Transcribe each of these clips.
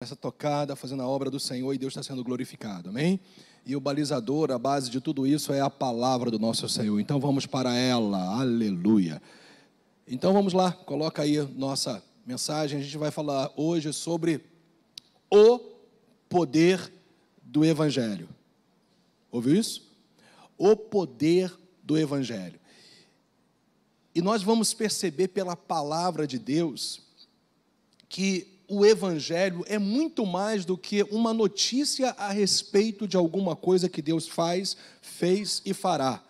Essa tocada, fazendo a obra do Senhor, e Deus está sendo glorificado, amém? E o balizador, a base de tudo isso é a palavra do nosso Senhor. Então vamos para ela, aleluia. Então vamos lá, coloca aí nossa mensagem. A gente vai falar hoje sobre o poder do Evangelho. Ouviu isso? O poder do Evangelho. E nós vamos perceber pela palavra de Deus que o Evangelho é muito mais do que uma notícia a respeito de alguma coisa que Deus faz, fez e fará.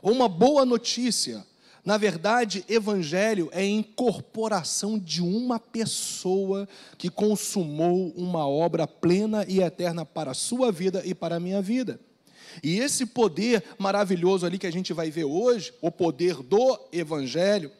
Ou uma boa notícia. Na verdade, Evangelho é a incorporação de uma pessoa que consumou uma obra plena e eterna para a sua vida e para a minha vida. E esse poder maravilhoso ali que a gente vai ver hoje, o poder do Evangelho,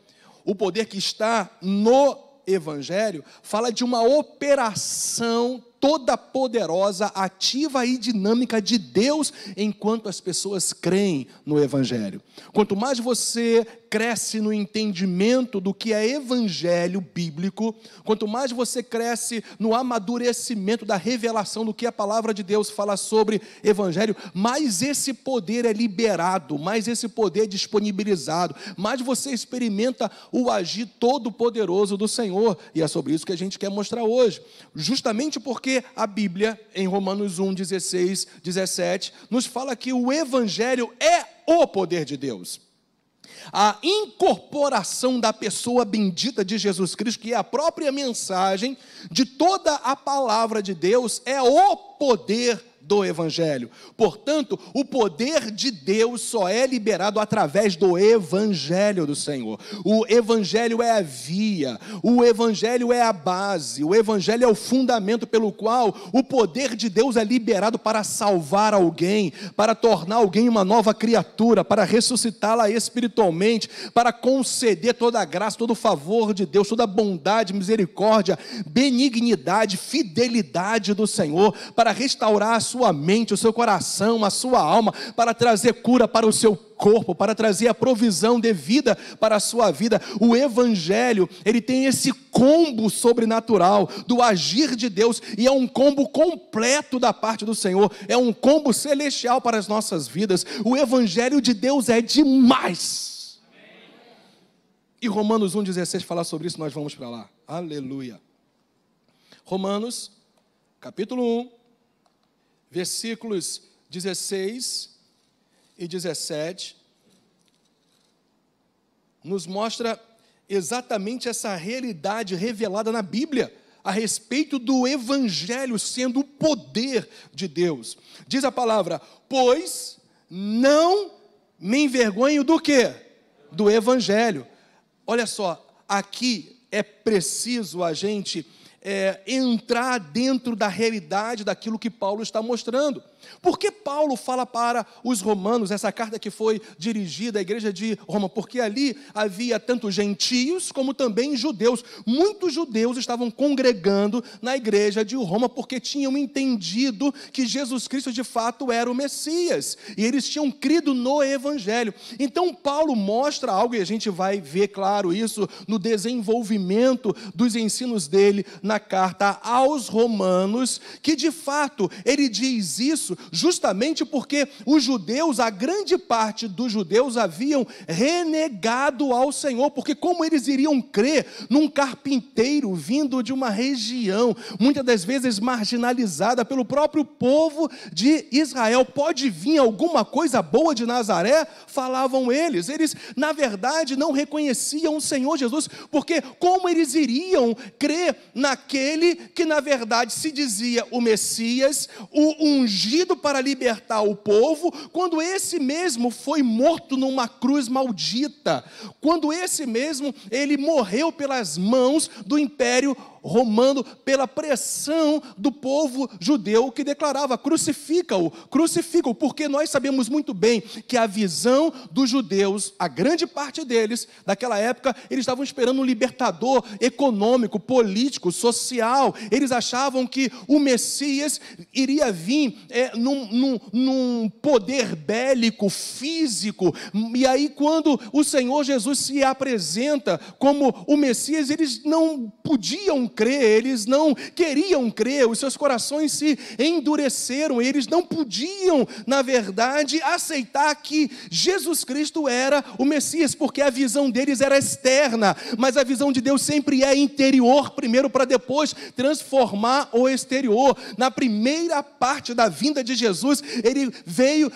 o poder que está no Evangelho, fala de uma operação toda poderosa, ativa e dinâmica de Deus enquanto as pessoas creem no Evangelho. Quanto mais você cresce no entendimento do que é Evangelho bíblico, quanto mais você cresce no amadurecimento da revelação do que a palavra de Deus fala sobre Evangelho, mais esse poder é liberado, mais esse poder é disponibilizado, mais você experimenta o agir todo poderoso do Senhor. E é sobre isso que a gente quer mostrar hoje, justamente porque a Bíblia, em Romanos 1, 16, 17, nos fala que o Evangelho é o poder de Deus. A incorporação da pessoa bendita de Jesus Cristo, que é a própria mensagem de toda a palavra de Deus, é o poder do Evangelho. Portanto, o poder de Deus só é liberado através do Evangelho do Senhor. O Evangelho é a via, o Evangelho é a base, o Evangelho é o fundamento pelo qual o poder de Deus é liberado para salvar alguém, para tornar alguém uma nova criatura, para ressuscitá-la espiritualmente, para conceder toda a graça, todo o favor de Deus, toda a bondade, misericórdia, benignidade, fidelidade do Senhor, para restaurar a sua mente, o seu coração, a sua alma, para trazer cura para o seu corpo, para trazer a provisão devida para a sua vida. O Evangelho, ele tem esse combo sobrenatural do agir de Deus, e é um combo completo da parte do Senhor, é um combo celestial para as nossas vidas. O Evangelho de Deus é demais. E Romanos 1,16 falar sobre isso, nós vamos para lá. Aleluia. Romanos, capítulo 1, versículos 16 e 17, nos mostra exatamente essa realidade revelada na Bíblia, a respeito do Evangelho sendo o poder de Deus. Diz a palavra: pois não me envergonho do quê? Do Evangelho. Olha só, aqui é preciso a gente entrar dentro da realidade daquilo que Paulo está mostrando. Por que Paulo fala para os romanos, essa carta que foi dirigida à igreja de Roma? Porque ali havia tanto gentios como também judeus. Muitos judeus estavam congregando na igreja de Roma porque tinham entendido que Jesus Cristo de fato era o Messias, e eles tinham crido no Evangelho. Então Paulo mostra algo, e a gente vai ver claro isso no desenvolvimento dos ensinos dele na carta aos romanos, que de fato ele diz isso justamente porque os judeus, a grande parte dos judeus haviam renegado ao Senhor, porque como eles iriam crer num carpinteiro vindo de uma região, muitas das vezes marginalizada pelo próprio povo de Israel? Pode vir alguma coisa boa de Nazaré? Falavam eles. Eles, na verdade, não reconheciam o Senhor Jesus, porque como eles iriam crer naquele que, na verdade, se dizia o Messias, o ungido para libertar o povo, quando esse mesmo foi morto numa cruz maldita, quando esse mesmo, ele morreu pelas mãos do Império Romano, pela pressão do povo judeu que declarava: crucifica-o, crucifica-o, porque nós sabemos muito bem que a visão dos judeus, a grande parte deles, naquela época, eles estavam esperando um libertador econômico, político, social. Eles achavam que o Messias iria vir num poder bélico, físico, e aí quando o Senhor Jesus se apresenta como o Messias, eles não podiam crer, eles não queriam crer, os seus corações se endureceram, eles não podiam, na verdade, aceitar que Jesus Cristo era o Messias, porque a visão deles era externa, mas a visão de Deus sempre é interior, primeiro para depois transformar o exterior. Na primeira parte da vinda de Jesus, ele veio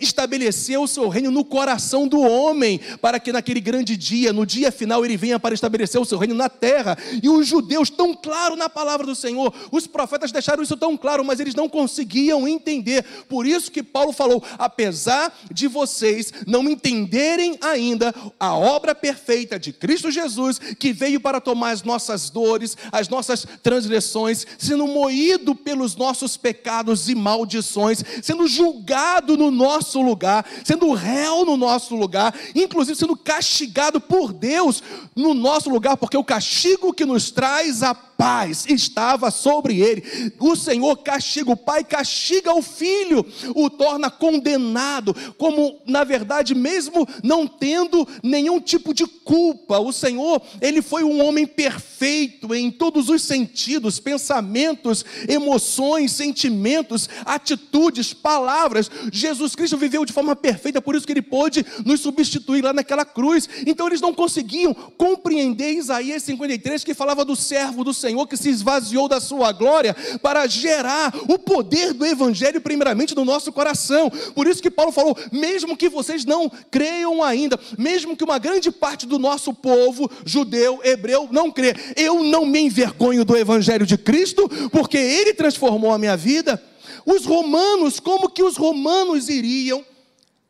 estabeleceu o seu reino no coração do homem, para que naquele grande dia, no dia final, ele venha para estabelecer o seu reino na terra. E os judeus, tão claro na palavra do Senhor, os profetas deixaram isso tão claro, mas eles não conseguiam entender. Por isso que Paulo falou: apesar de vocês não entenderem ainda a obra perfeita de Cristo Jesus, que veio para tomar as nossas dores, as nossas transgressões, sendo moído pelos nossos pecados e maldições, sendo julgado no nosso lugar, sendo réu no nosso lugar, inclusive sendo castigado por Deus no nosso lugar, porque o castigo que nos traz a paz estava sobre ele. O Senhor castiga, o Pai castiga o Filho, o torna condenado, como na verdade, mesmo não tendo nenhum tipo de culpa. O Senhor, ele foi um homem perfeito em todos os sentidos, pensamentos, emoções, sentimentos, atitudes, palavras. Jesus Cristo viveu de forma perfeita, por isso que ele pôde nos substituir lá naquela cruz. Então eles não conseguiam compreender Isaías 53, que falava do servo do Senhor, que se esvaziou da sua glória para gerar o poder do evangelho primeiramente no nosso coração. Por isso que Paulo falou: mesmo que vocês não creiam ainda, mesmo que uma grande parte do nosso povo, judeu, hebreu, não crê, eu não me envergonho do evangelho de Cristo, porque ele transformou a minha vida. Os romanos, como que os romanos iriam,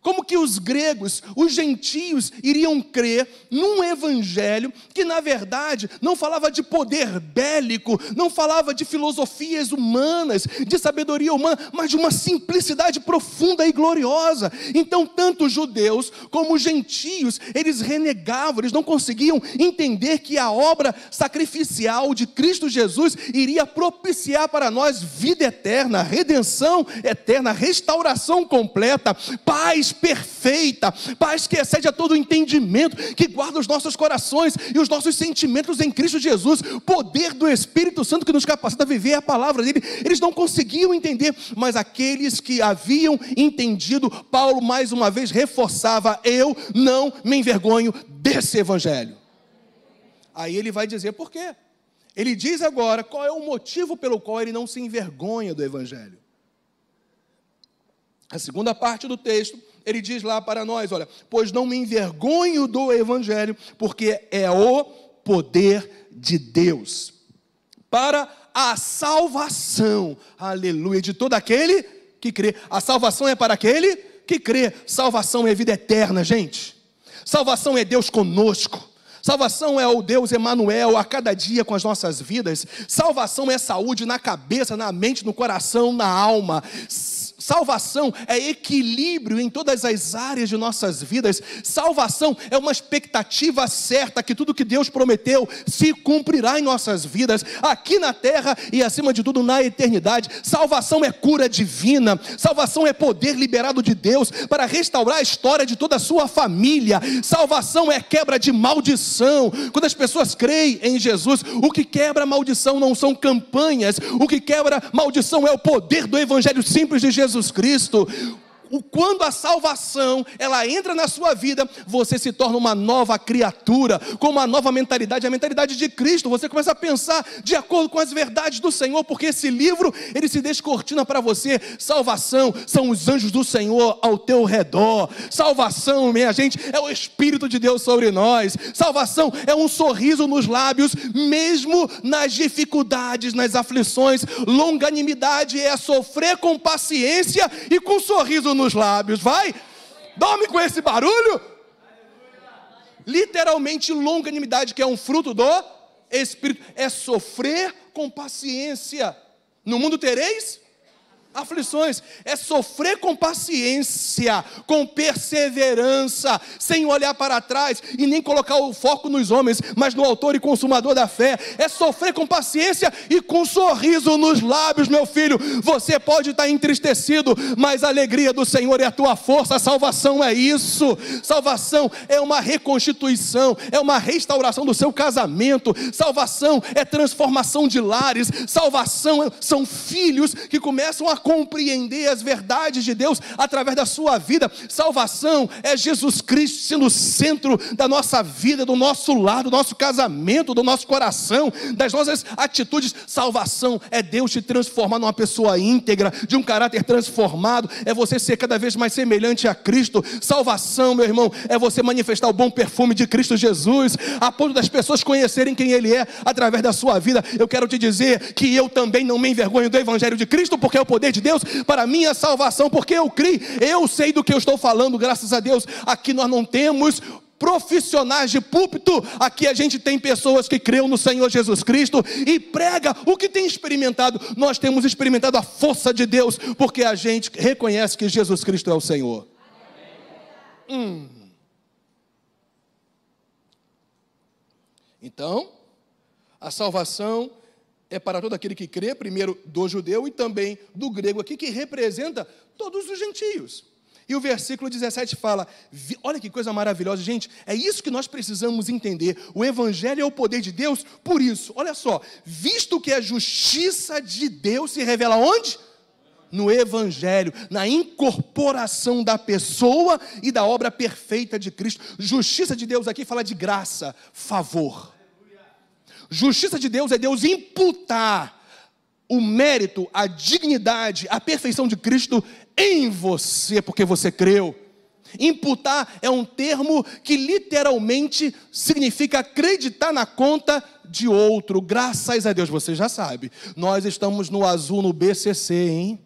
como que os gregos, os gentios iriam crer num evangelho que na verdade não falava de poder bélico, não falava de filosofias humanas, de sabedoria humana, mas de uma simplicidade profunda e gloriosa? Então tanto os judeus como os gentios, eles renegavam, eles não conseguiam entender que a obra sacrificial de Cristo Jesus iria propiciar para nós vida eterna, redenção eterna, restauração completa, paz perfeita, paz que excede a todo entendimento, que guarda os nossos corações e os nossos sentimentos em Cristo Jesus, poder do Espírito Santo que nos capacita a viver a palavra dele. Eles não conseguiam entender, mas aqueles que haviam entendido, Paulo mais uma vez reforçava: eu não me envergonho desse evangelho. Aí ele vai dizer por quê. Ele diz agora qual é o motivo pelo qual ele não se envergonha do evangelho. A segunda parte do texto, ele diz lá para nós: olha, pois não me envergonho do evangelho, porque é o poder de Deus para a salvação, aleluia, de todo aquele que crê. A salvação é para aquele que crê. Salvação é vida eterna, gente. Salvação é Deus conosco. Salvação é o Deus Emanuel a cada dia com as nossas vidas. Salvação é saúde na cabeça, na mente, no coração, na alma. Salvação é equilíbrio em todas as áreas de nossas vidas. Salvação é uma expectativa certa que tudo que Deus prometeu se cumprirá em nossas vidas, aqui na terra e acima de tudo na eternidade. Salvação é cura divina. Salvação é poder liberado de Deus para restaurar a história de toda a sua família. Salvação é quebra de maldição. Quando as pessoas creem em Jesus, o que quebra a maldição não são campanhas, o que quebra a maldição é o poder do evangelho simples de Jesus Cristo. Quando a salvação, ela entra na sua vida, você se torna uma nova criatura, com uma nova mentalidade, a mentalidade de Cristo. Você começa a pensar de acordo com as verdades do Senhor, porque esse livro, ele se descortina para você. Salvação são os anjos do Senhor ao teu redor. Salvação, minha gente, é o Espírito de Deus sobre nós. Salvação é um sorriso nos lábios, mesmo nas dificuldades, nas aflições. Longanimidade é sofrer com paciência e com sorriso nos lábios. Vai, dorme com esse barulho. Literalmente, longanimidade, que é um fruto do Espírito, é sofrer com paciência. No mundo tereis Aflições é sofrer com paciência, com perseverança, sem olhar para trás e nem colocar o foco nos homens, mas no autor e consumador da fé. É sofrer com paciência e com sorriso nos lábios, meu filho. Você pode estar entristecido, mas a alegria do Senhor é a tua força. A salvação é isso. Salvação é uma reconstituição, é uma restauração do seu casamento. Salvação é transformação de lares. Salvação são filhos que começam a compreender as verdades de Deus através da sua vida. Salvação é Jesus Cristo sendo o centro da nossa vida, do nosso lar, do nosso casamento, do nosso coração, das nossas atitudes. Salvação é Deus te transformar numa pessoa íntegra, de um caráter transformado, é você ser cada vez mais semelhante a Cristo. Salvação, meu irmão, é você manifestar o bom perfume de Cristo Jesus, a ponto das pessoas conhecerem quem Ele é através da sua vida. Eu quero te dizer que eu também não me envergonho do Evangelho de Cristo, porque é o poder de Deus para a minha salvação, porque eu criei, eu sei do que eu estou falando, graças a Deus. Aqui nós não temos profissionais de púlpito, aqui a gente tem pessoas que creem no Senhor Jesus Cristo e prega o que tem experimentado. Nós temos experimentado a força de Deus, porque a gente reconhece que Jesus Cristo é o Senhor. Então, a salvação é para todo aquele que crê, primeiro do judeu e também do grego aqui, que representa todos os gentios. E o versículo 17 fala, olha que coisa maravilhosa, gente, é isso que nós precisamos entender. O Evangelho é o poder de Deus, por isso, olha só, visto que a justiça de Deus se revela onde? No Evangelho, na incorporação da pessoa e da obra perfeita de Cristo. Justiça de Deus aqui fala de graça, favor. Justiça de Deus é Deus imputar o mérito, a dignidade, a perfeição de Cristo em você, porque você creu. Imputar é um termo que literalmente significa acreditar na conta de outro. Graças a Deus, você já sabe. Nós estamos no azul no BCC, hein?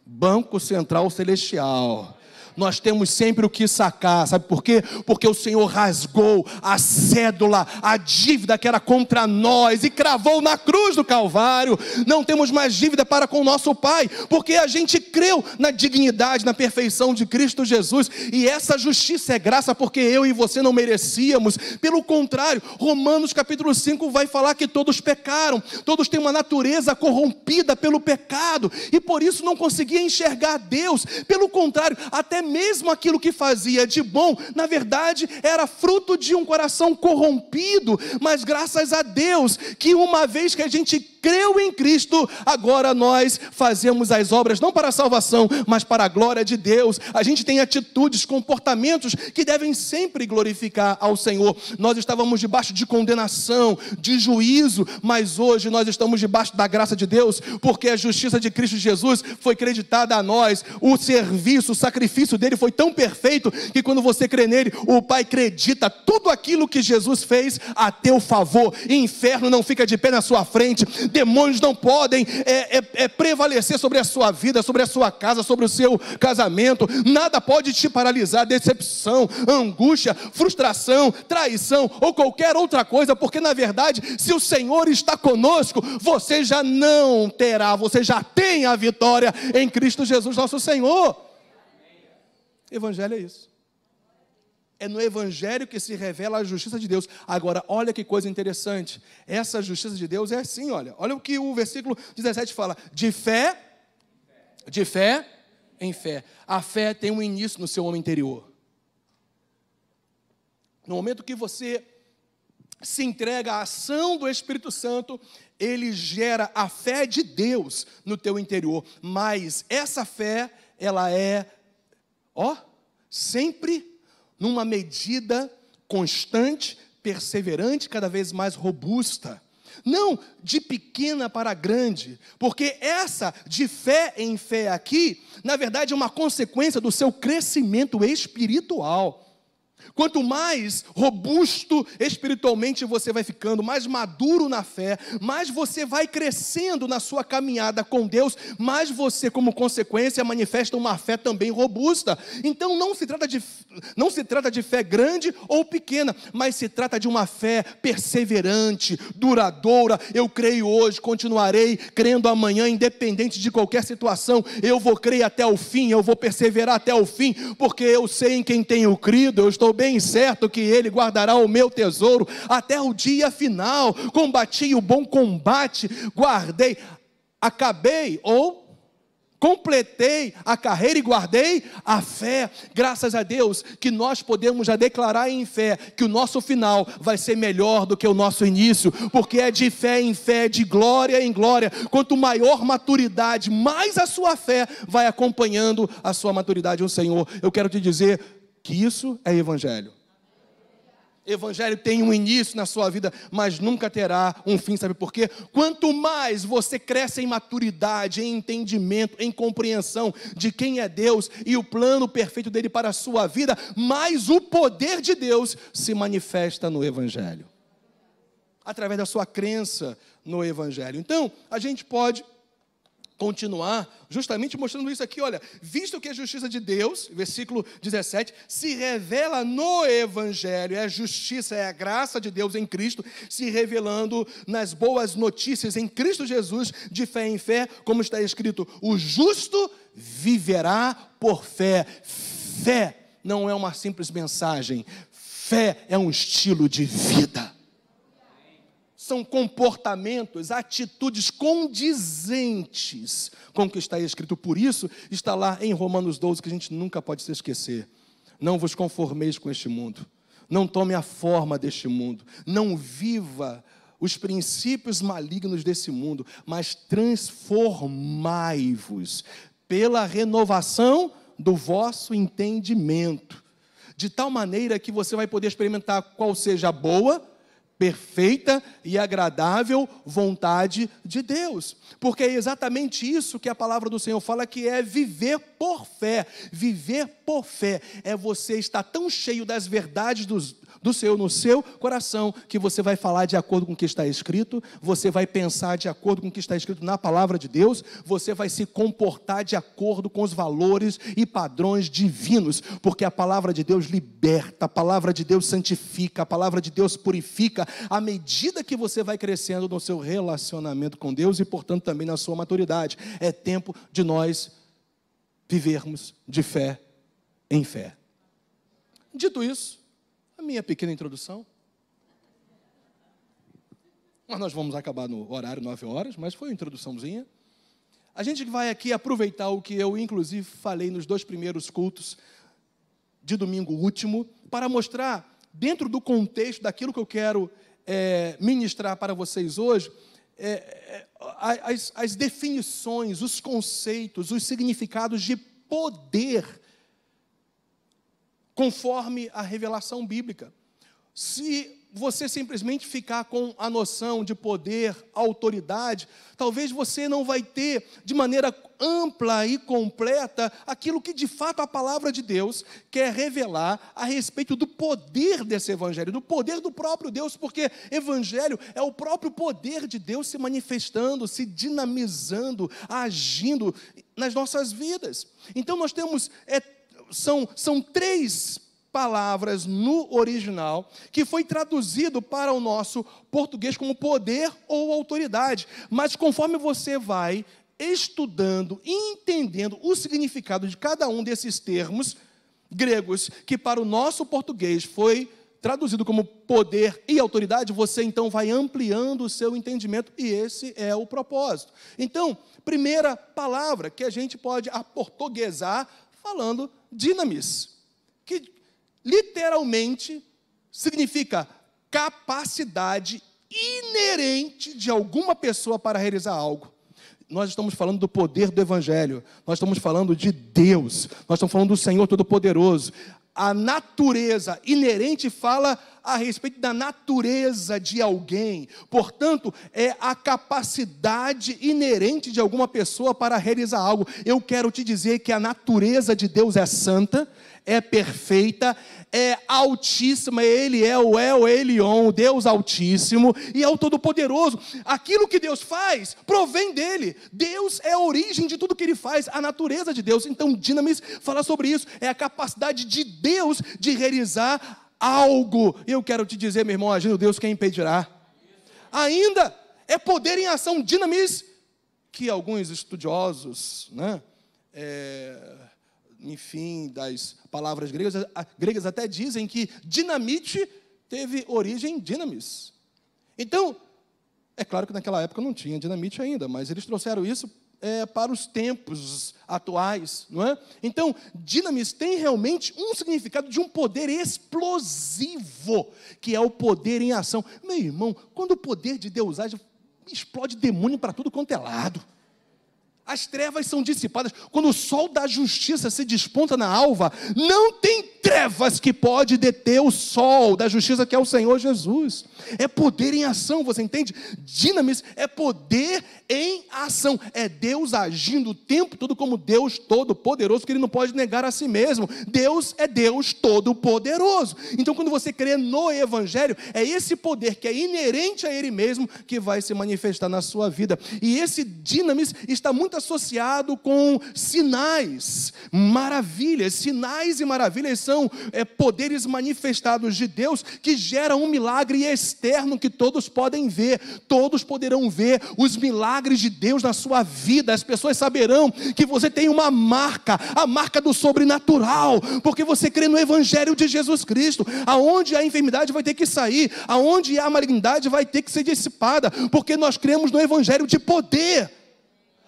Banco Central Celestial. Nós temos sempre o que sacar, sabe por quê? Porque o Senhor rasgou a cédula, a dívida que era contra nós e cravou na cruz do Calvário. Não temos mais dívida para com o nosso Pai, porque a gente creu na dignidade, na perfeição de Cristo Jesus, e essa justiça é graça porque eu e você não merecíamos. Pelo contrário, Romanos capítulo 5 vai falar que todos pecaram, todos têm uma natureza corrompida pelo pecado, e por isso não conseguia enxergar Deus. Pelo contrário, até mesmo aquilo que fazia de bom, na verdade, era fruto de um coração corrompido, mas graças a Deus, que uma vez que a gente creu em Cristo, agora nós fazemos as obras, não para a salvação, mas para a glória de Deus. A gente tem atitudes, comportamentos que devem sempre glorificar ao Senhor. Nós estávamos debaixo de condenação, de juízo, mas hoje nós estamos debaixo da graça de Deus, porque a justiça de Cristo Jesus foi creditada a nós. O serviço, o sacrifício dele foi tão perfeito, que quando você crê nele, o Pai acredita tudo aquilo que Jesus fez a teu favor. Inferno não fica de pé na sua frente, demônios não podem prevalecer sobre a sua vida, sobre a sua casa, sobre o seu casamento. Nada pode te paralisar. Decepção, angústia, frustração, traição ou qualquer outra coisa, porque na verdade, se o Senhor está conosco, você já não terá, você já tem a vitória em Cristo Jesus nosso Senhor. Evangelho é isso. É no Evangelho que se revela a justiça de Deus. Agora, olha que coisa interessante. Essa justiça de Deus é assim, olha o que o versículo 17 fala. De fé em fé. A fé tem um início no seu homem interior. No momento que você se entrega à ação do Espírito Santo, ele gera a fé de Deus no teu interior. Mas essa fé, ela é, sempre numa medida constante, perseverante, cada vez mais robusta. Não de pequena para grande, porque essa de fé em fé aqui, na verdade é uma consequência do seu crescimento espiritual. Quanto mais robusto espiritualmente você vai ficando, mais maduro na fé, mais você vai crescendo na sua caminhada com Deus, mais você, como consequência, manifesta uma fé também robusta. Então não se trata de fé grande ou pequena, mas se trata de uma fé perseverante, duradoura. Eu creio hoje, continuarei crendo amanhã, independente de qualquer situação. Eu vou crer até o fim, eu vou perseverar até o fim, porque eu sei em quem tenho crido, eu estou bem certo que Ele guardará o meu tesouro até o dia final. Combati o bom combate, guardei, acabei ou completei a carreira e guardei a fé. Graças a Deus que nós podemos já declarar em fé que o nosso final vai ser melhor do que o nosso início, porque é de fé em fé, de glória em glória. Quanto maior maturidade, mais a sua fé vai acompanhando a sua maturidade no Senhor. Eu quero te dizer que isso é evangelho. Evangelho tem um início na sua vida, mas nunca terá um fim, sabe por quê? Quanto mais você cresce em maturidade, em entendimento, em compreensão de quem é Deus e o plano perfeito dele para a sua vida, mais o poder de Deus se manifesta no Evangelho, através da sua crença no Evangelho. Então, a gente pode continuar justamente mostrando isso aqui, olha, visto que a justiça de Deus, versículo 17, se revela no Evangelho, é a justiça, é a graça de Deus em Cristo, se revelando nas boas notícias em Cristo Jesus, de fé em fé, como está escrito, o justo viverá por fé. Fé não é uma simples mensagem, fé é um estilo de vida. São comportamentos, atitudes condizentes com o que está escrito. Por isso, está lá em Romanos 12, que a gente nunca pode se esquecer. Não vos conformeis com este mundo. Não tome a forma deste mundo. Não viva os princípios malignos desse mundo, mas transformai-vos pela renovação do vosso entendimento, de tal maneira que você vai poder experimentar qual seja a boa, perfeita e agradável vontade de Deus, porque é exatamente isso que a palavra do Senhor fala, que é viver por fé. Viver por fé é você estar tão cheio das verdades do Senhor no seu coração, que você vai falar de acordo com o que está escrito, você vai pensar de acordo com o que está escrito na palavra de Deus, você vai se comportar de acordo com os valores e padrões divinos, porque a palavra de Deus liberta, a palavra de Deus santifica, a palavra de Deus purifica, à medida que você vai crescendo no seu relacionamento com Deus e, portanto, também na sua maturidade. É tempo de nós vivermos de fé em fé. Dito isso, a minha pequena introdução. Mas nós vamos acabar no horário 9 horas, mas foi uma introduçãozinha. A gente vai aqui aproveitar o que eu, inclusive, falei nos 2 primeiros cultos de domingo último, para mostrar, dentro do contexto daquilo que eu quero ministrar para vocês hoje, as definições, os conceitos, os significados de poder, conforme a revelação bíblica. Se você simplesmente ficar com a noção de poder, autoridade, talvez você não vai ter de maneira ampla e completa aquilo que de fato a palavra de Deus quer revelar a respeito do poder desse evangelho, do poder do próprio Deus, porque evangelho é o próprio poder de Deus se manifestando, se dinamizando, agindo nas nossas vidas. Então nós temos são 3 palavras no original, que foi traduzido para o nosso português como poder ou autoridade. Mas conforme você vai estudando e entendendo o significado de cada um desses termos gregos, que para o nosso português foi traduzido como poder e autoridade, você então vai ampliando o seu entendimento, e esse é o propósito. Então, primeira palavra que a gente pode aportuguesar falando dinamis, que literalmente significa capacidade inerente de alguma pessoa para realizar algo. Nós estamos falando do poder do evangelho, nós estamos falando de Deus, nós estamos falando do Senhor Todo-Poderoso. A natureza inerente fala a respeito da natureza de alguém. Portanto, é a capacidade inerente de alguma pessoa para realizar algo. Eu quero te dizer que a natureza de Deus é santa, é perfeita, é altíssima. Ele é o El Elyon, o Deus altíssimo, e é o Todo-Poderoso. Aquilo que Deus faz provém dele. Deus é a origem de tudo que ele faz, a natureza de Deus. Então, Dinamis fala sobre isso, é a capacidade de Deus de realizar algo. Eu quero te dizer, meu irmão, agindo Deus, quem impedirá? Ainda é poder em ação. Dinamis, que alguns estudiosos, enfim, das palavras gregas até dizem que dinamite teve origem dinamis. Então, é claro que naquela época não tinha dinamite ainda, mas eles trouxeram isso para os tempos atuais, não é? Então, dinamis tem realmente um significado de um poder explosivo, que é o poder em ação. Meu irmão, quando o poder de Deus age, explode demônio para tudo quanto é lado. As trevas são dissipadas. Quando o sol da justiça se desponta na alva, não tem trevas que pode deter o sol da justiça, que é o Senhor Jesus. É poder em ação, você entende? Dinamis é poder em ação. É Deus agindo o tempo todo como Deus todo-poderoso, que ele não pode negar a si mesmo. Deus é Deus todo-poderoso. Então, quando você crê no Evangelho, é esse poder que é inerente a ele mesmo que vai se manifestar na sua vida. E esse dinamis está muito associado com sinais, maravilhas. Sinais e maravilhas são poderes manifestados de Deus que geram um milagre externo que todos podem ver. Todos poderão ver os milagres de Deus na sua vida. As pessoas saberão que você tem uma marca, a marca do sobrenatural, porque você crê no Evangelho de Jesus Cristo. Aonde há enfermidade vai ter que sair, aonde há malignidade vai ter que ser dissipada, porque nós cremos no Evangelho de poder.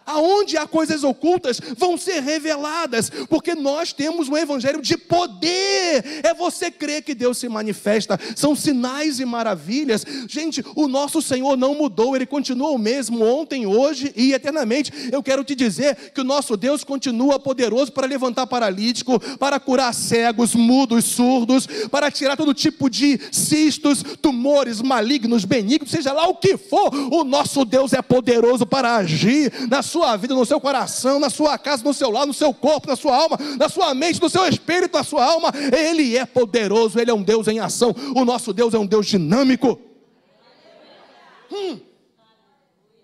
Aonde há coisas ocultas vão ser reveladas, porque nós temos um evangelho de poder. É você crer que Deus se manifesta. São sinais e maravilhas. Gente, o nosso Senhor não mudou, Ele continua o mesmo ontem, hoje e eternamente. Eu quero te dizer que o nosso Deus continua poderoso para levantar paralítico, para curar cegos, mudos, surdos, para tirar todo tipo de cistos, tumores malignos, benignos, seja lá o que for. O nosso Deus é poderoso para agir na sua vida, no seu coração, na sua casa, no seu lar, no seu corpo, na sua alma, na sua mente, no seu espírito, na sua alma. Ele é poderoso, Ele é um Deus em ação. O nosso Deus é um Deus dinâmico.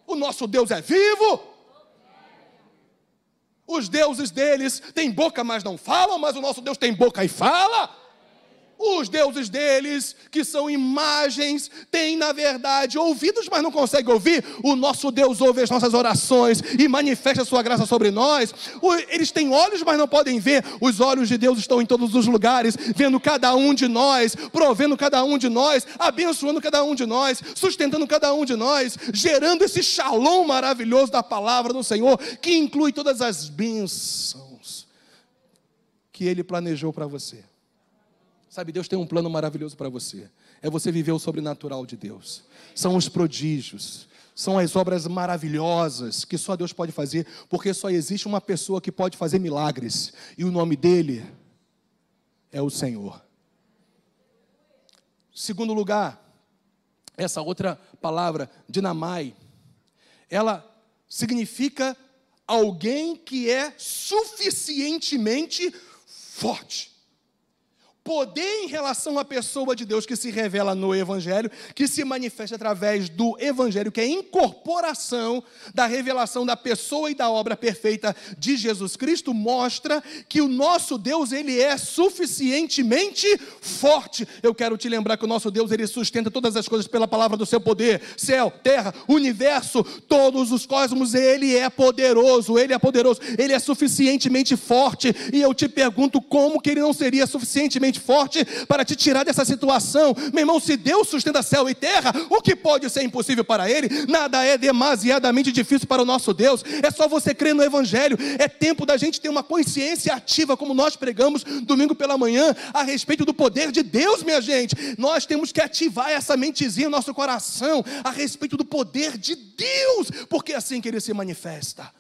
O nosso Deus é vivo. Os deuses deles têm boca, mas não falam, mas o nosso Deus tem boca e fala. Os deuses deles, que são imagens, têm na verdade ouvidos, mas não conseguem ouvir. O nosso Deus ouve as nossas orações e manifesta a sua graça sobre nós. Eles têm olhos, mas não podem ver. Os olhos de Deus estão em todos os lugares, vendo cada um de nós, provendo cada um de nós, abençoando cada um de nós, sustentando cada um de nós, gerando esse shalom maravilhoso da palavra do Senhor, que inclui todas as bênçãos que Ele planejou para você. Sabe, Deus tem um plano maravilhoso para você. É você viver o sobrenatural de Deus. São os prodígios, são as obras maravilhosas que só Deus pode fazer, porque só existe uma pessoa que pode fazer milagres, e o nome dele é o Senhor. Segundo lugar, essa outra palavra, dinamai, ela significa alguém que é suficientemente forte. Poder em relação à pessoa de Deus que se revela no Evangelho, que se manifesta através do Evangelho, que é a incorporação da revelação da pessoa e da obra perfeita de Jesus Cristo, mostra que o nosso Deus, Ele é suficientemente forte. Eu quero te lembrar que o nosso Deus, Ele sustenta todas as coisas pela palavra do seu poder. Céu, terra, universo, todos os cosmos, Ele é poderoso, Ele é suficientemente forte. E eu te pergunto, como que Ele não seria suficientemente forte para te tirar dessa situação? Meu irmão, se Deus sustenta céu e terra, o que pode ser impossível para Ele? Nada é demasiadamente difícil para o nosso Deus. É só você crer no Evangelho. É tempo da gente ter uma consciência ativa, como nós pregamos domingo pela manhã, a respeito do poder de Deus, minha gente. Nós temos que ativar essa mentezinha no nosso coração, a respeito do poder de Deus, porque é assim que Ele se manifesta.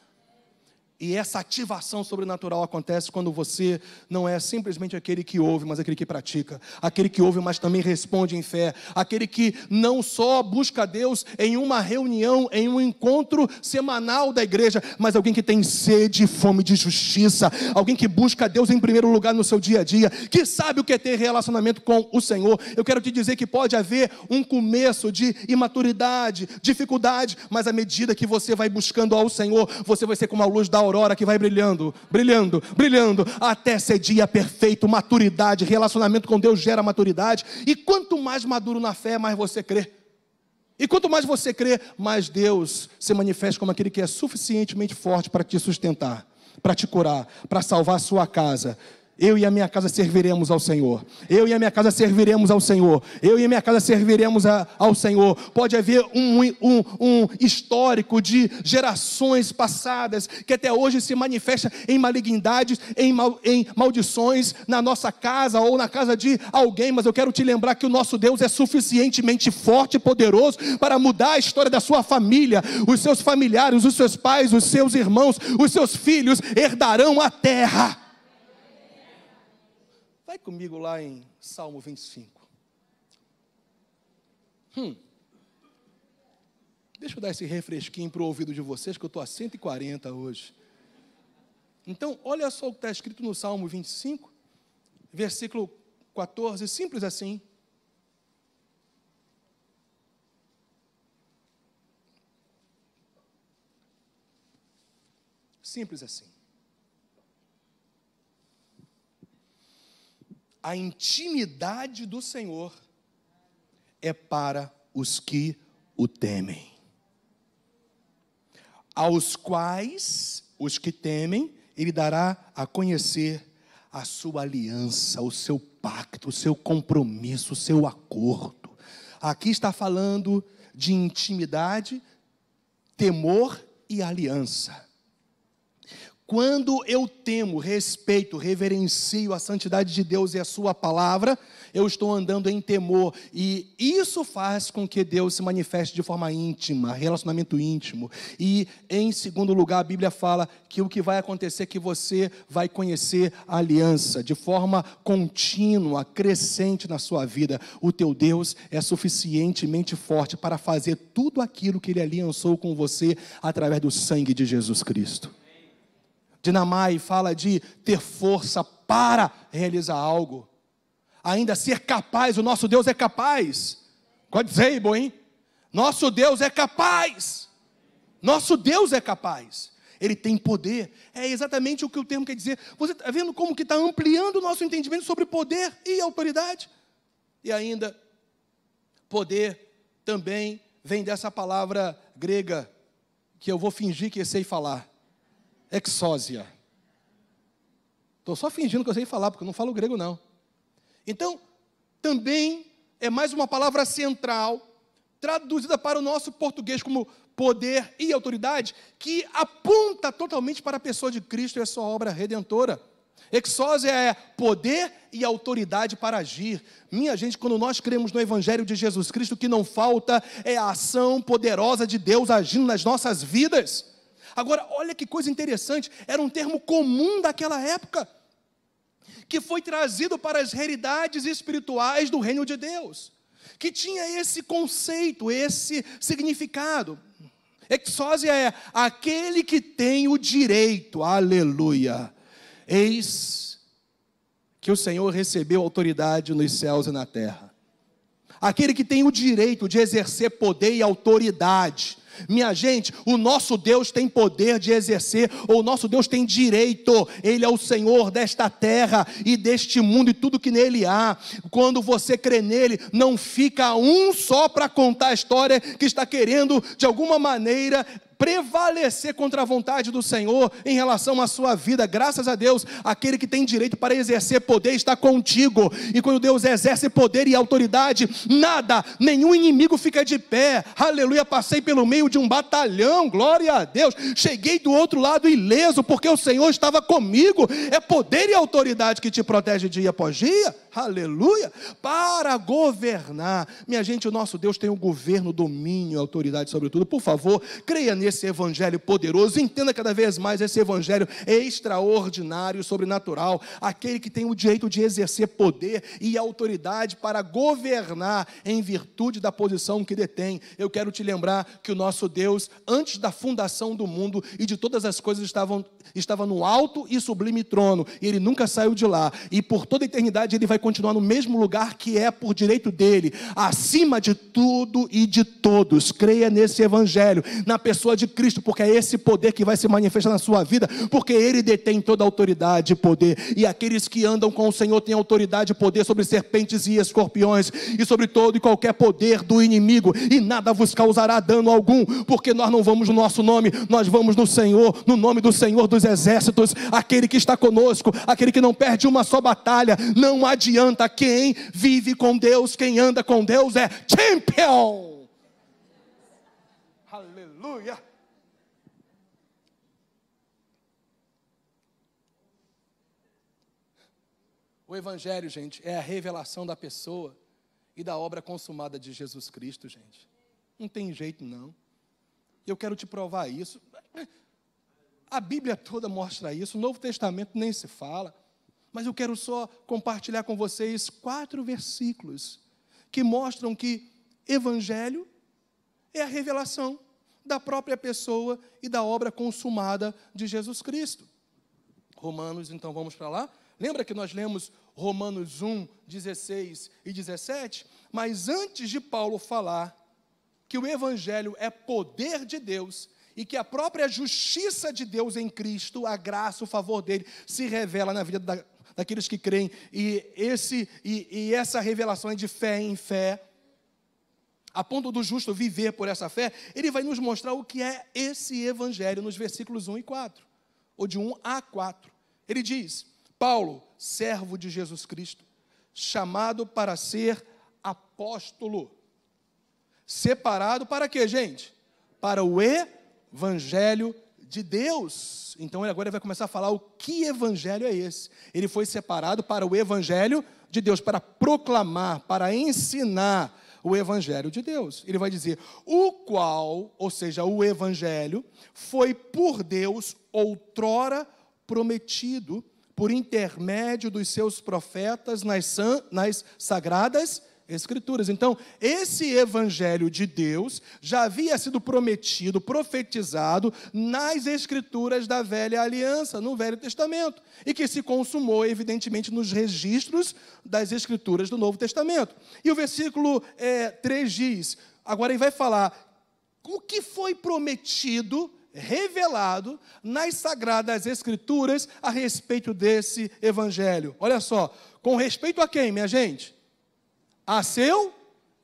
E essa ativação sobrenatural acontece quando você não é simplesmente aquele que ouve, mas aquele que pratica. Aquele que ouve, mas também responde em fé. Aquele que não só busca Deus em uma reunião, em um encontro semanal da igreja, mas alguém que tem sede e fome de justiça. Alguém que busca Deus em primeiro lugar no seu dia a dia. Que sabe o que é ter relacionamento com o Senhor. Eu quero te dizer que pode haver um começo de imaturidade, dificuldade, mas à medida que você vai buscando ao Senhor, você vai ser como a luz da aurora que vai brilhando, brilhando, brilhando, até ser dia perfeito. Maturidade, relacionamento com Deus gera maturidade, e quanto mais maduro na fé, mais você crê. E quanto mais você crê, mais Deus se manifesta como aquele que é suficientemente forte para te sustentar, para te curar, para salvar a sua casa. Eu e a minha casa serviremos ao Senhor. Eu e a minha casa serviremos ao Senhor. Eu e a minha casa serviremos ao Senhor. Pode haver um histórico de gerações passadas que até hoje se manifesta em malignidades, em maldições na nossa casa ou na casa de alguém. Mas eu quero te lembrar que o nosso Deus é suficientemente forte e poderoso para mudar a história da sua família. Os seus familiares, os seus pais, os seus irmãos, os seus filhos herdarão a terra. Vai comigo lá em Salmo 25. Deixa eu dar esse refresquinho para o ouvido de vocês, que eu estou a 140 hoje. Então, olha só o que está escrito no Salmo 25, versículo 14, simples assim. Simples assim. A intimidade do Senhor é para os que o temem. Aos quais, os que temem, Ele dará a conhecer a sua aliança, o seu pacto, o seu compromisso, o seu acordo. Aqui está falando de intimidade, temor e aliança. Quando eu temo, respeito, reverencio a santidade de Deus e a sua palavra, eu estou andando em temor. E isso faz com que Deus se manifeste de forma íntima, relacionamento íntimo. E, em segundo lugar, a Bíblia fala que o que vai acontecer é que você vai conhecer a aliança de forma contínua, crescente na sua vida. O teu Deus é suficientemente forte para fazer tudo aquilo que Ele aliançou com você através do sangue de Jesus Cristo. Dinamai fala de ter força para realizar algo. Ainda ser capaz, o nosso Deus é capaz. God able, hein? Nosso Deus é capaz. Nosso Deus é capaz. Ele tem poder. É exatamente o que o termo quer dizer. Você está vendo como que está ampliando o nosso entendimento sobre poder e autoridade? E ainda, poder também vem dessa palavra grega, que eu vou fingir que eu sei falar. Exósia. Estou só fingindo que eu sei falar, porque eu não falo grego, não. Então, também é mais uma palavra central, traduzida para o nosso português como poder e autoridade, que aponta totalmente para a pessoa de Cristo e a sua obra redentora. Exósia é poder e autoridade para agir. Minha gente, quando nós cremos no Evangelho de Jesus Cristo, o que não falta é a ação poderosa de Deus agindo nas nossas vidas. Agora, olha que coisa interessante, era um termo comum daquela época, que foi trazido para as realidades espirituais do reino de Deus, que tinha esse conceito, esse significado. Exósia é aquele que tem o direito, aleluia. Eis que o Senhor recebeu autoridade nos céus e na terra. Aquele que tem o direito de exercer poder e autoridade. Minha gente, o nosso Deus tem poder de exercer, ou o nosso Deus tem direito. Ele é o Senhor desta terra e deste mundo e tudo que nele há. Quando você crê nele, não fica um só para contar a história que está querendo, de alguma maneira, prevalecer contra a vontade do Senhor em relação à sua vida. Graças a Deus, aquele que tem direito para exercer poder está contigo. E quando Deus exerce poder e autoridade, nada, nenhum inimigo fica de pé. Aleluia, passei pelo meio de um batalhão, glória a Deus. Cheguei do outro lado ileso, porque o Senhor estava comigo. É poder e autoridade que te protege dia após dia. Aleluia, para governar. Minha gente, o nosso Deus tem o governo, domínio, autoridade sobre tudo. Por favor, creia nele desse evangelho poderoso. Entenda cada vez mais, esse evangelho é extraordinário, sobrenatural, aquele que tem o direito de exercer poder e autoridade para governar em virtude da posição que detém. Eu quero te lembrar que o nosso Deus, antes da fundação do mundo e de todas as coisas, estava no alto e sublime trono, e Ele nunca saiu de lá, e por toda a eternidade Ele vai continuar no mesmo lugar que é por direito dEle, acima de tudo e de todos. Creia nesse evangelho, na pessoa de Cristo, porque é esse poder que vai se manifestar na sua vida, porque Ele detém toda a autoridade e poder, e aqueles que andam com o Senhor têm autoridade e poder sobre serpentes e escorpiões, e sobre todo e qualquer poder do inimigo, e nada vos causará dano algum, porque nós não vamos no nosso nome, nós vamos no Senhor, no nome do Senhor dos exércitos, aquele que está conosco, aquele que não perde uma só batalha. Não adianta, quem vive com Deus, quem anda com Deus é champion. Aleluia. O evangelho, gente, é a revelação da pessoa e da obra consumada de Jesus Cristo, gente. Não tem jeito, não. Eu quero te provar isso. A Bíblia toda mostra isso, o Novo Testamento nem se fala. Mas eu quero só compartilhar com vocês 4 versículos que mostram que evangelho é a revelação da própria pessoa e da obra consumada de Jesus Cristo. Romanos, então vamos para lá. Lembra que nós lemos Romanos 1, 16 e 17? Mas antes de Paulo falar que o evangelho é poder de Deus e que a própria justiça de Deus em Cristo, a graça, o favor dele, se revela na vida daqueles que creem, e essa revelação é de fé em fé, a ponto do justo viver por essa fé, ele vai nos mostrar o que é esse evangelho nos versículos 1 e 4, ou de 1 a 4. Ele diz: Paulo, servo de Jesus Cristo, chamado para ser apóstolo, separado para quê, gente? Para o evangelho de Deus. Então ele agora vai começar a falar o que evangelho é esse. Ele foi separado para o evangelho de Deus, para proclamar, para ensinar o evangelho de Deus. Ele vai dizer: o qual, ou seja, o evangelho, foi por Deus outrora prometido por intermédio dos seus profetas nas sagradas Escrituras. Então, esse evangelho de Deus já havia sido prometido, profetizado nas Escrituras da Velha Aliança, no Velho Testamento, e que se consumou, evidentemente, nos registros das Escrituras do Novo Testamento. E o versículo 3 diz, agora ele vai falar o que foi prometido, revelado nas Sagradas Escrituras a respeito desse evangelho. Olha só, com respeito a quem, minha gente? A seu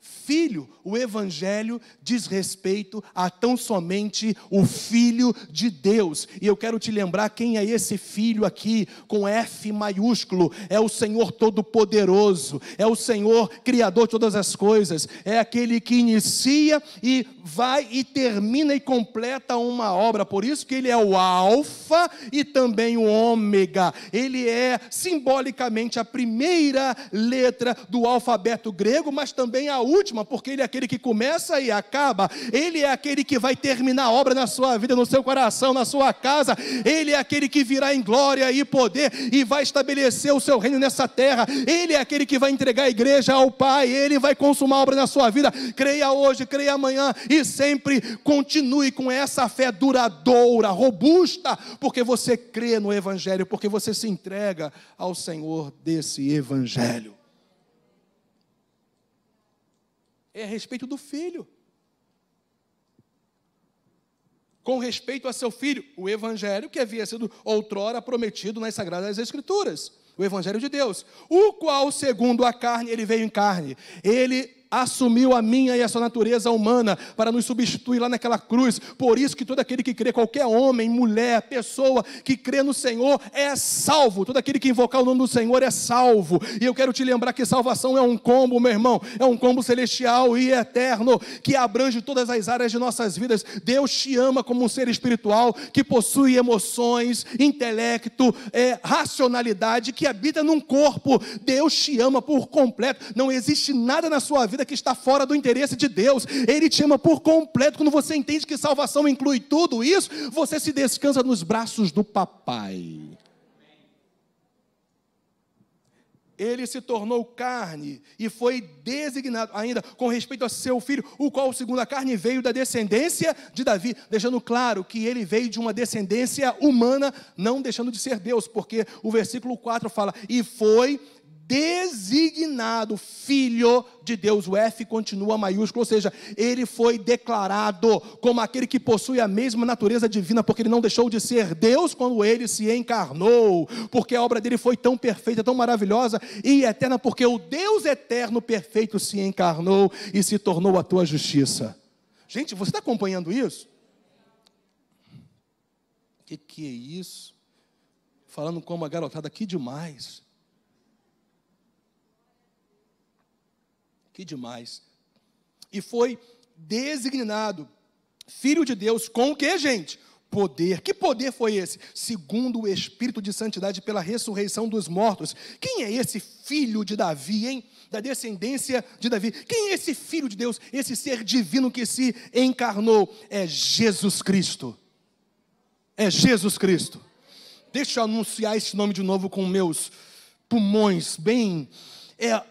Filho. O evangelho diz respeito a tão somente o Filho de Deus. E eu quero te lembrar quem é esse Filho aqui, com F maiúsculo. É o Senhor Todo-Poderoso, é o Senhor Criador de todas as coisas, é aquele que inicia e vai e termina e completa uma obra. Por isso que ele é o Alfa e também o Ômega. Ele é simbolicamente a primeira letra do alfabeto grego, mas também a última, porque ele é aquele que começa e acaba. Ele é aquele que vai terminar a obra na sua vida, no seu coração, na sua casa. Ele é aquele que virá em glória e poder e vai estabelecer o seu reino nessa terra. Ele é aquele que vai entregar a igreja ao Pai. Ele vai consumar a obra na sua vida. Creia hoje, creia amanhã e sempre continue com essa fé duradoura, robusta, porque você crê no evangelho, porque você se entrega ao Senhor desse evangelho. É a respeito do Filho. Com respeito a seu Filho, o evangelho que havia sido outrora prometido nas Sagradas Escrituras, o evangelho de Deus, o qual, segundo a carne, ele veio em carne. Ele assumiu a minha e a sua natureza humana para nos substituir lá naquela cruz. Por isso que todo aquele que crê, qualquer homem, mulher, pessoa que crê no Senhor é salvo. Todo aquele que invocar o nome do Senhor é salvo. E eu quero te lembrar que salvação é um combo, meu irmão, é um combo celestial e eterno, que abrange todas as áreas de nossas vidas. Deus te ama como um ser espiritual, que possui emoções, intelecto, racionalidade, que habita num corpo. Deus te ama por completo. Não existe nada na sua vida vida que está fora do interesse de Deus. Ele te ama por completo. Quando você entende que salvação inclui tudo isso, você se descansa nos braços do papai. Ele se tornou carne e foi designado ainda com respeito a seu filho, o qual, segundo a carne, veio da descendência de Davi, deixando claro que ele veio de uma descendência humana, não deixando de ser Deus, porque o versículo 4 fala, e foi designado filho de Deus. O F continua maiúsculo, ou seja, ele foi declarado como aquele que possui a mesma natureza divina, porque ele não deixou de ser Deus quando ele se encarnou, porque a obra dele foi tão perfeita, tão maravilhosa e eterna, porque o Deus eterno perfeito se encarnou e se tornou a tua justiça. Gente, você está acompanhando isso? Que é isso? Falando como a garotada, que demais. Que demais. E foi designado filho de Deus com o que, gente? Poder. Que poder foi esse? Segundo o Espírito de santidade pela ressurreição dos mortos. Quem é esse filho de Davi, hein? Da descendência de Davi. Quem é esse filho de Deus? Esse ser divino que se encarnou? É Jesus Cristo. É Jesus Cristo. Deixa eu anunciar esse nome de novo com meus pulmões bem...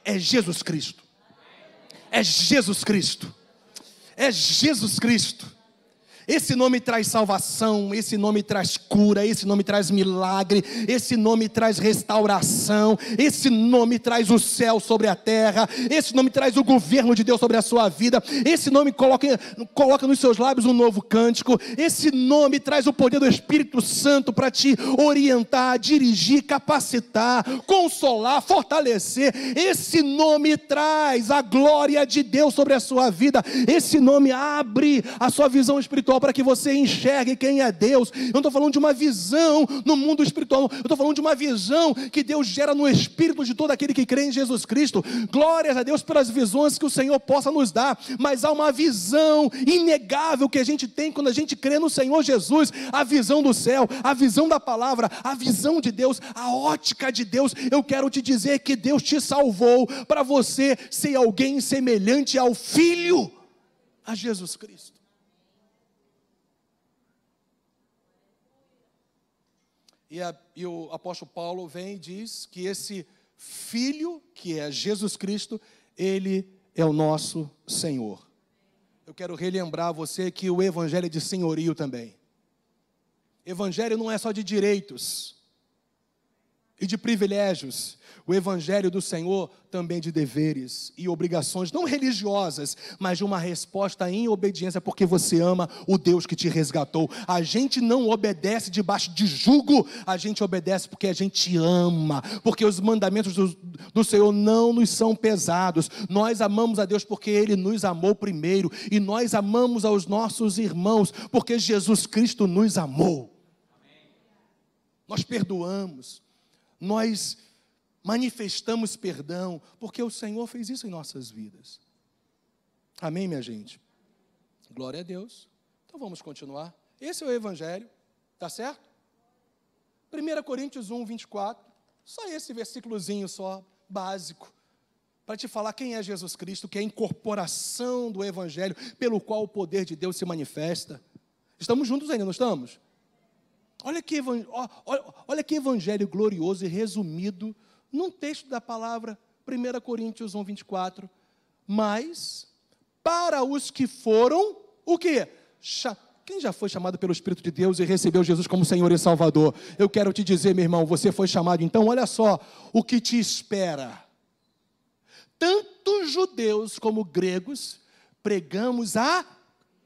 É Jesus Cristo. É Jesus Cristo. É Jesus Cristo. Esse nome traz salvação, esse nome traz cura, esse nome traz milagre, esse nome traz restauração, esse nome traz o céu sobre a terra, esse nome traz o governo de Deus sobre a sua vida, esse nome coloca nos seus lábios um novo cântico, esse nome traz o poder do Espírito Santo para te orientar, dirigir, capacitar, consolar, fortalecer. Esse nome traz a glória de Deus sobre a sua vida, esse nome abre a sua visão espiritual para que você enxergue quem é Deus. Eu não estou falando de uma visão no mundo espiritual, eu estou falando de uma visão que Deus gera no espírito de todo aquele que crê em Jesus Cristo. Glórias a Deus pelas visões que o Senhor possa nos dar, mas há uma visão inegável que a gente tem quando a gente crê no Senhor Jesus, a visão do céu, a visão da palavra, a visão de Deus, a ótica de Deus. Eu quero te dizer que Deus te salvou para você ser alguém semelhante ao Filho, a Jesus Cristo. E o apóstolo Paulo vem e diz que esse Filho, que é Jesus Cristo, Ele é o nosso Senhor. Eu quero relembrar a você que o Evangelho é de senhorio também. Evangelho não é só de direitos e de privilégios. O Evangelho do Senhor também de deveres e obrigações, não religiosas, mas de uma resposta em obediência, porque você ama o Deus que te resgatou. A gente não obedece debaixo de jugo, a gente obedece porque a gente ama, porque os mandamentos do Senhor não nos são pesados. Nós amamos a Deus porque Ele nos amou primeiro, e nós amamos aos nossos irmãos, porque Jesus Cristo nos amou. Nós perdoamos, nós manifestamos perdão, porque o Senhor fez isso em nossas vidas. Amém, minha gente? Glória a Deus. Então vamos continuar. Esse é o Evangelho, tá certo? 1 Coríntios 1, 24, só esse versículozinho só, básico, para te falar quem é Jesus Cristo, que é a incorporação do Evangelho, pelo qual o poder de Deus se manifesta. Estamos juntos ainda, não estamos? Olha que evangelho glorioso e resumido num texto da palavra, 1 Coríntios 1, 24. Mas, para os que foram, o quê? Quem já foi chamado pelo Espírito de Deus e recebeu Jesus como Senhor e Salvador? Eu quero te dizer, meu irmão, você foi chamado. Então, olha só o que te espera. Tanto judeus como gregos, pregamos a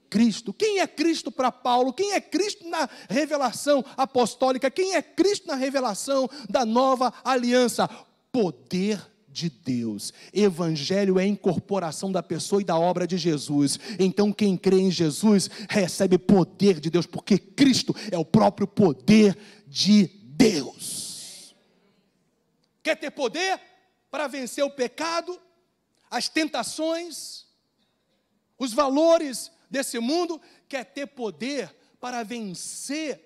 Cristo. Quem é Cristo para Paulo? Quem é Cristo na revelação apostólica? Quem é Cristo na revelação da nova aliança? Poder de Deus. Evangelho é a incorporação da pessoa e da obra de Jesus. Então quem crê em Jesus recebe poder de Deus, porque Cristo é o próprio poder de Deus. Quer ter poder para vencer o pecado, as tentações, os valores desse mundo? Quer ter poder para vencer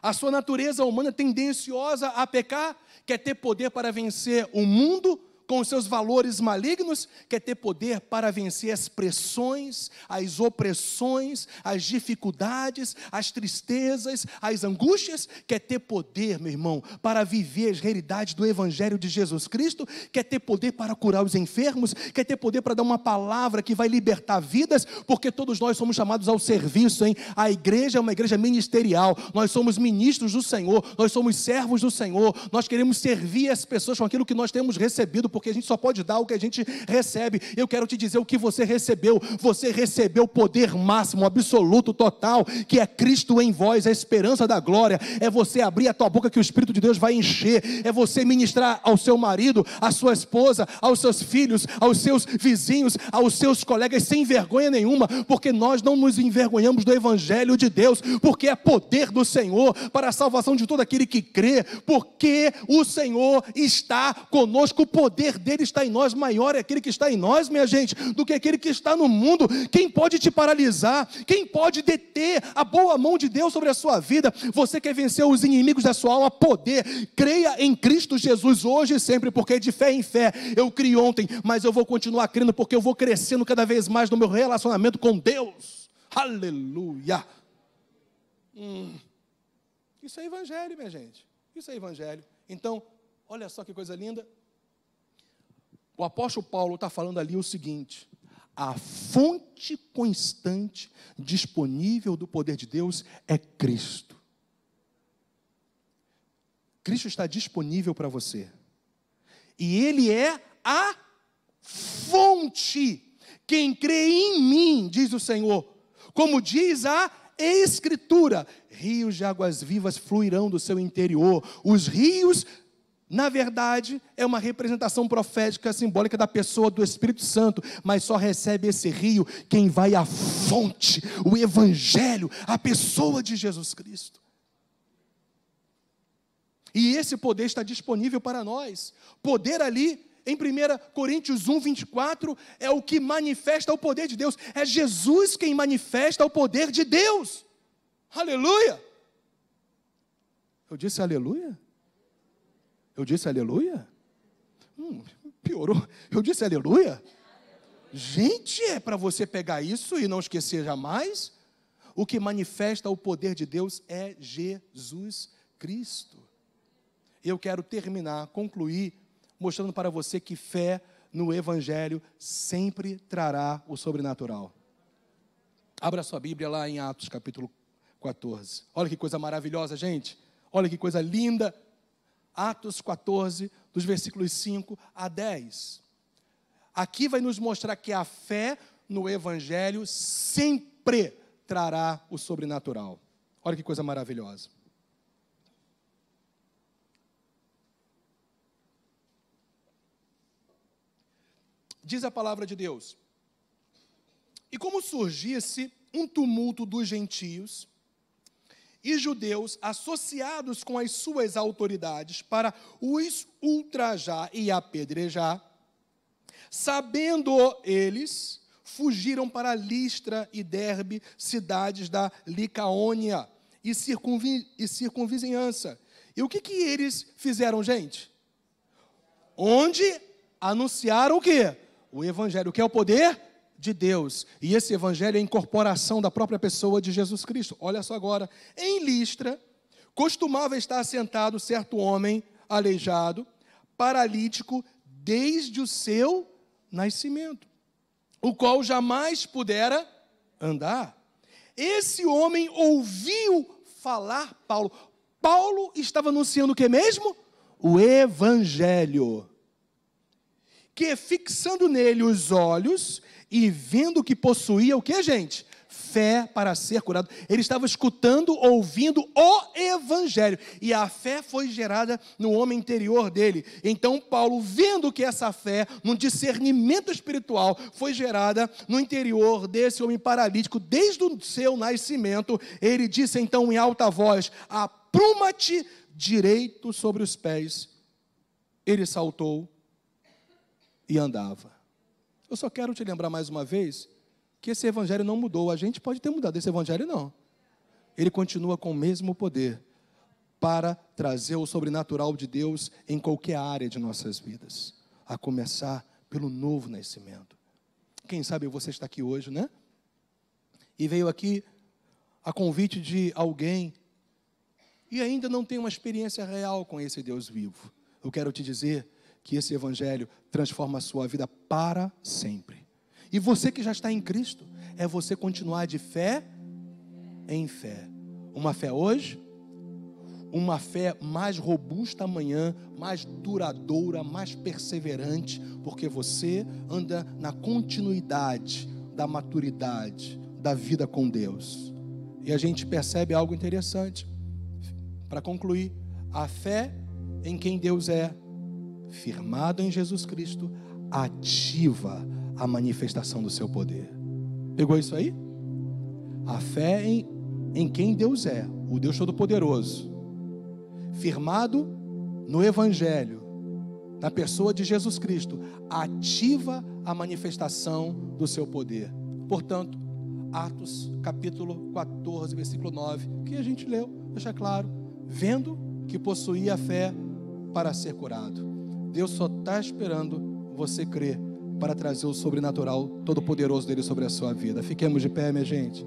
a sua natureza humana tendenciosa a pecar? Quer ter poder para vencer o mundo com os seus valores malignos, quer ter poder para vencer as pressões, as opressões, as dificuldades, as tristezas, as angústias, quer ter poder, meu irmão, para viver as realidades do Evangelho de Jesus Cristo, quer ter poder para curar os enfermos, quer ter poder para dar uma palavra que vai libertar vidas, porque todos nós somos chamados ao serviço, hein? A igreja é uma igreja ministerial, nós somos ministros do Senhor, nós somos servos do Senhor, nós queremos servir as pessoas com aquilo que nós temos recebido, porque a gente só pode dar o que a gente recebe. Eu quero te dizer o que você recebeu o poder máximo, absoluto, total, que é Cristo em vós, a esperança da glória. É você abrir a tua boca que o Espírito de Deus vai encher, é você ministrar ao seu marido, à sua esposa, aos seus filhos, aos seus vizinhos, aos seus colegas, sem vergonha nenhuma, porque nós não nos envergonhamos do Evangelho de Deus, porque é poder do Senhor para a salvação de todo aquele que crê, porque o Senhor está conosco, o poder dele está em nós, maior é aquele que está em nós, minha gente, do que aquele que está no mundo. Quem pode te paralisar? Quem pode deter a boa mão de Deus sobre a sua vida? Você quer vencer os inimigos da sua alma? Poder. Creia em Cristo Jesus hoje e sempre, porque de fé em fé eu criei ontem, mas eu vou continuar crendo, porque eu vou crescendo cada vez mais no meu relacionamento com Deus. Aleluia. Isso é evangelho, minha gente. Isso é evangelho. Então, olha só que coisa linda. O apóstolo Paulo está falando ali o seguinte: a fonte constante, disponível do poder de Deus é Cristo. Cristo está disponível para você. E Ele é a fonte. Quem crê em mim, diz o Senhor, como diz a Escritura, rios de águas vivas fluirão do seu interior. Os rios, na verdade, é uma representação profética, simbólica da pessoa do Espírito Santo, mas só recebe esse rio quem vai à fonte, o Evangelho, a pessoa de Jesus Cristo. E esse poder está disponível para nós. Poder ali, em 1 Coríntios 1, 24, é o que manifesta o poder de Deus. É Jesus quem manifesta o poder de Deus. Aleluia! Eu disse aleluia? Eu disse aleluia? Piorou. Eu disse aleluia? Gente, é para você pegar isso e não esquecer jamais. O que manifesta o poder de Deus é Jesus Cristo. Eu quero terminar, concluir, mostrando para você que fé no Evangelho sempre trará o sobrenatural. Abra sua Bíblia lá em Atos capítulo 14. Olha que coisa maravilhosa, gente. Olha que coisa linda. Atos 14, dos versículos 5 a 10. Aqui vai nos mostrar que a fé no Evangelho sempre trará o sobrenatural. Olha que coisa maravilhosa. Diz a palavra de Deus: e como surgisse um tumulto dos gentios e judeus associados com as suas autoridades para os ultrajar e apedrejar, sabendo eles, fugiram para Listra e Derbe, cidades da Licaônia e circunvizinhança. E o que eles fizeram, gente? Onde anunciaram o quê? O Evangelho, que é o poder de Deus. E esse Evangelho é a incorporação da própria pessoa de Jesus Cristo. Olha só agora. Em Listra, costumava estar assentado certo homem aleijado, paralítico, desde o seu nascimento, o qual jamais pudera andar. Esse homem ouviu falar Paulo. Paulo estava anunciando o que mesmo? O Evangelho. Que fixando nele os olhos e vendo que possuía o que, gente? Fé para ser curado. Ele estava escutando, ouvindo o Evangelho. E a fé foi gerada no homem interior dele. Então Paulo, vendo que essa fé, num discernimento espiritual, foi gerada no interior desse homem paralítico, desde o seu nascimento, ele disse então em alta voz: apruma-te direito sobre os pés. Ele saltou e andava. Eu só quero te lembrar mais uma vez que esse Evangelho não mudou. A gente pode ter mudado, esse Evangelho não. Ele continua com o mesmo poder para trazer o sobrenatural de Deus em qualquer área de nossas vidas. a começar pelo novo nascimento. Quem sabe você está aqui hoje, né? E veio aqui a convite de alguém e ainda não tem uma experiência real com esse Deus vivo. Eu quero te dizer que esse evangelho transforma a sua vida para sempre. E você que já está em Cristo, é você continuar de fé em fé. Uma fé hoje, uma fé mais robusta amanhã, mais duradoura, mais perseverante, porque você anda na continuidade da maturidade da vida com Deus. E a gente percebe algo interessante. Para concluir, a fé em quem Deus é, firmado em Jesus Cristo, ativa a manifestação do seu poder. Pegou isso aí? A fé em quem Deus é, o Deus Todo-Poderoso, firmado no Evangelho, na pessoa de Jesus Cristo, ativa a manifestação do seu poder. Portanto, Atos capítulo 14, versículo 9, que a gente leu, deixa claro, vendo que possuía a fé para ser curado. Deus só está esperando você crer para trazer o sobrenatural todo-poderoso dele sobre a sua vida. Fiquemos de pé, minha gente.